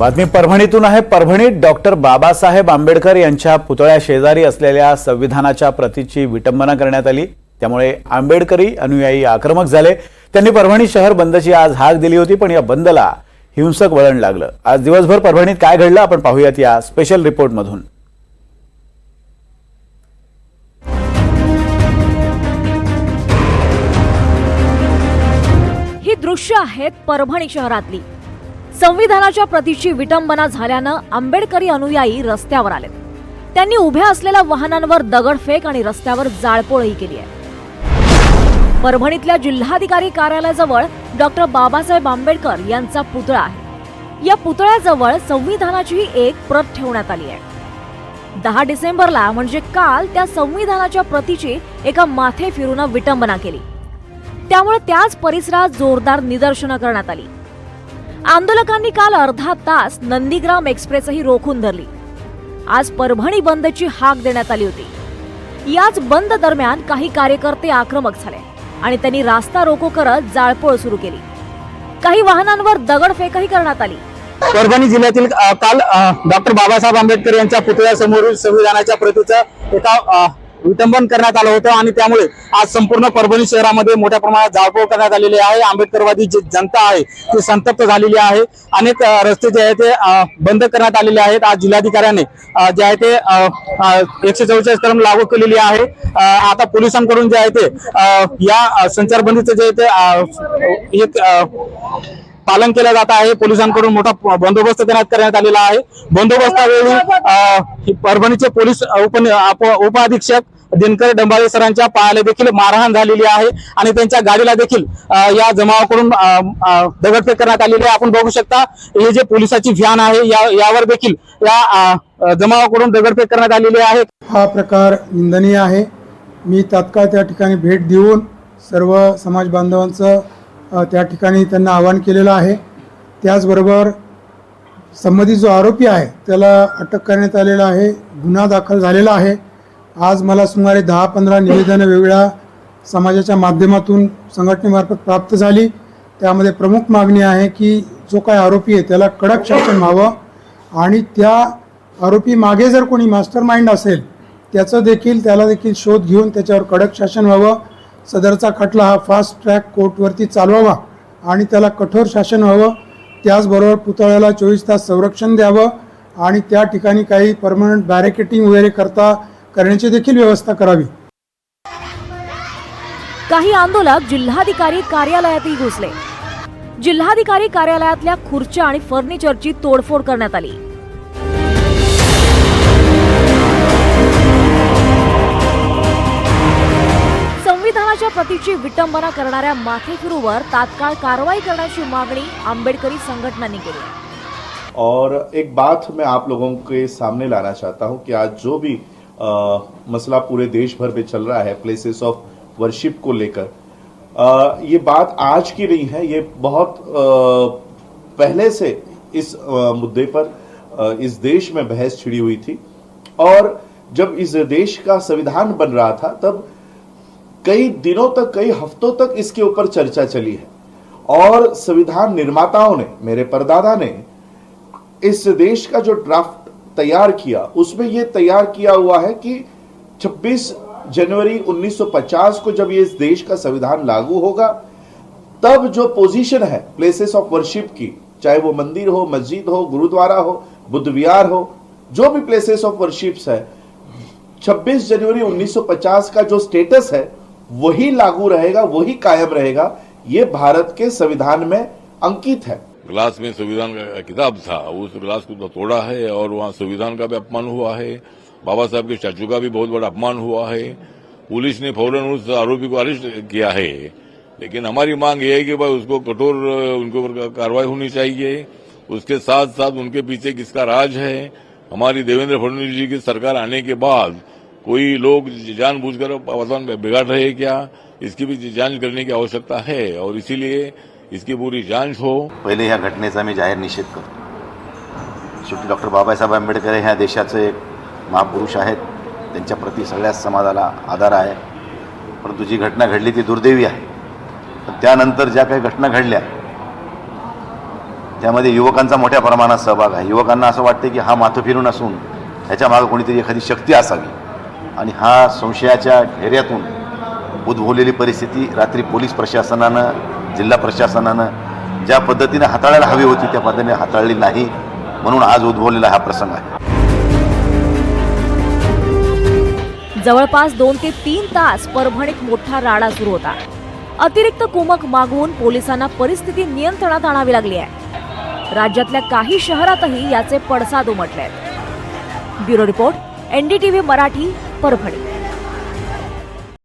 बातमी परभणीतून आहे। परभणीत डॉक्टर बाबासाहेब आंबेडकर यांच्या पुतळ्या शेजारी असलेल्या संविधानाच्या प्रतीची विटंबना करण्यात आली। त्यामुळे आंबेडकरी अनुयायी आक्रमक झाले। त्यांनी परभणी शहर बंदची आज हाक दिली होती, पण या बंदला हिंसक वळण लागलं। आज दिवसभर परभणीत काय घडलं आपण पाहूयात या स्पेशल रिपोर्टमधून। ही दृश्य आहेत परभणी शहरातली। संविधानाच्या प्रतीची विटंबना झाल्यानं आंबेडकरी अनुयायी रस्त्यावर आलेत। त्यांनी उभ्या असलेल्या वाहनांवर दगडफेक आणि रस्त्यावर जाळपोळही केली आहे। परभणीतल्या जिल्हाधिकारी कार्यालयाजवळ डॉक्टर बाबासाहेब आंबेडकर यांचा पुतळा आहे। या पुतळ्याजवळ संविधानाची एक प्रत ठेवण्यात आली आहे। 10 डिसेंबरला म्हणजे काल त्या संविधानाच्या प्रतीची एका माथे फिरून विटंबना केली। त्यामुळे त्याच परिसरात जोरदार निदर्शनं करण्यात आली। आंदोलकांनी काल अर्धा तास नंदीग्राम एक्सप्रेसही रोखून धरली। आज परभणी बंदची हाक देण्यात आली होती। याच बंद दरम्यान काही कार्यकर्ते आक्रमक झाले आणि त्यांनी रास्ता रोको करत जाळपोळ सुरू केली। काही वाहनांवर दगडफेकही करण्यात आली। परभणी जिल्ह्यातील काल डॉक्टर बाबासाहेब आंबेडकर यांच्या पुतळ्यासमोर संविधानाच्या प्रतीचं एका विटंबन करण्यात आलं होतं आणि त्यामुळे आज संपूर्ण परभणी शहरामध्ये मोठ्या प्रमाणात जाळपोळ करण्यात आलेली आहे। आंबेडकरवादी जी जनता आहे ती संतप्त झालेली आहे। अनेक रस्ते जे आहेत ते बंद करण्यात आलेले आहेत। आज जिल्हाधिकाऱ्याने जे आहे ते 144 कलम लागू केलेली आहे। आता पोलिसांकडून जे आहे ते या संचारबंदीचं जे आहे ते पालन केलं जात आहे। पोलिसांकडून मोठा बंदोबस्त करण्यात आलेला आहे। बंदोबस्तावेळी परभणीचे पोलीस उपअधीक्षक दिनकर डंबाळे सरांच्या पायाला देखील मारहाण झालेली आहे आणि त्यांच्या गाडीला देखील या जमावाकडून दगडफेक करण्यात आलेली आहे। आपण बघू शकता हे जे पोलिसाची व्हॅन आहे यावर देखील या जमावाकडून दगडफेक करण्यात आलेली आहे। हा प्रकार निंदनीय आहे। मी तात्काळ त्या ठिकाणी भेट देऊन सर्व समाज बांधवांचं त्या ठिकाणी त्यांना आवाहन केलेलं आहे। त्याचबरोबर संबंधित जो आरोपी आहे त्याला अटक करण्यात आलेला आहे, गुन्हा दाखल झालेला आहे। आज मला सुमारे 10-15 निवेदनं वेगवेगळ्या समाजाच्या माध्यमातून संघटनेमार्फत प्राप्त झाली। त्यामध्ये प्रमुख मागणी आहे की जो काय आरोपी आहे त्याला कडक शासन व्हावं आणि त्या आरोपी मागे जर कोणी मास्टर माइंड असेल त्याला देखील शोध घेऊन त्याच्यावर कडक शासन व्हावं। सदरचा खटला हा फास्ट ट्रॅक कोर्टवरती चालवावा आणि त्याला कठोर शासन व्हावं। त्याचबरोबर पुतळ्याला 24 तास संरक्षण द्यावं आणि त्या ठिकाणी काही परमनंट बॅरिकेटिंग वगैरे करण्याची देखील व्यवस्था करावी। काही आंदोलक जिल्हाधिकारी कार्यालयातही घुसले। जिल्हाधिकारी कार्यालयातल्या खुर्च्या आणि फर्निचरची तोडफोड करण्यात आली। संविधानाच्या प्रतीची विटंबना करणाऱ्या माथेफिरूवर तात्काळ कारवाई करण्याची मागणी आंबेडकरी संघटनांनी केली। और एक बात मैं आप लोगों के सामने लाना चाहता हूं कि आज जो भी मसला पूरे देश भर में चल रहा है प्लेसेस ऑफ वर्शिप को लेकर, ये बात आज की नहीं है, ये बहुत पहले से इस मुद्दे पर इस देश में बहस छिड़ी हुई थी। और जब इस देश का संविधान बन रहा था तब कई दिनों तक, कई हफ्तों तक इसके ऊपर चर्चा चली है और संविधान निर्माताओं ने, मेरे परदादा ने इस देश का जो ड्राफ्ट तैयार किया उसमें यह तैयार किया हुआ है कि 26 जनवरी 1950 को जब ये इस देश का संविधान लागू होगा तब जो पोजीशन है प्लेसेस ऑफ वर्शिप की, चाहे वो मंदिर हो, मस्जिद हो, गुरुद्वारा हो, बुद्ध विहार हो, जो भी प्लेसेस ऑफ वर्शिप्स है, 26 जनवरी 1950 का जो स्टेटस है वही लागू रहेगा, वही कायम रहेगा। ये भारत के संविधान में अंकित है। ग्लास में संविधान का किताब था, उस ग्लास को तो तोड़ा है और वहाँ संविधान का भी अपमान हुआ है। बाबा साहब के स्टैचू का भी बहुत बड़ा अपमान हुआ है। पुलिस ने फौरन उस आरोपी को अरेस्ट किया है, लेकिन हमारी मांग ये है कि भाई उसको कठोर उनके ऊपर कार्रवाई होनी चाहिए। उसके साथ साथ उनके पीछे किसका राज है, हमारी देवेंद्र फडणवीस जी की सरकार आने के बाद कोई लोग जानबूझकर वातावरण बिगाड़ रहे हैं क्या, इसकी भी जांच करने की आवश्यकता है और इसीलिए इसकी पूरी जांच हो। पहिले ह्या घटनेचा मी जाहीर निषेध करतो। शेवटी डॉक्टर बाबासाहेब आंबेडकर ह्या देशाचे एक महापुरुष आहेत, त्यांच्या प्रती सगळ्या समाजाला आदर आहे। परंतु जी घटना घडली ती दुर्दैवी आहे। पण त्यानंतर ज्या काही घटना घडल्या त्यामध्ये युवकांचा मोठ्या प्रमाणात सहभाग आहे. युवकांना असं वाटते की हा माथं फिरून असून ह्याच्या मागं कोणीतरी एखादी शक्ती असावी आणि हा संशयाच्या घेऱ्यातून उद्भवलेली परिस्थिती रात्री पोलीस प्रशासनानं, जिल्हा प्रशासनानं ज्या पद्धतीने हाताळायला हवी होती त्या पद्धतीने हाताळली नाही, म्हणून आज उद्भवलेला हा प्रसंग आहे. जवळपास 2 ते 3 तास परभणीत मोठा राडा सुरू होता. अतिरिक्त कुमक मागवून पोलिसांना परिस्थिती नियंत्रणात आणावी लागली आहे. राज्यातल्या काही शहरातही याचे पडसाद उमटले आहेत. Bureau report, NDTV Marathi, Parbhani.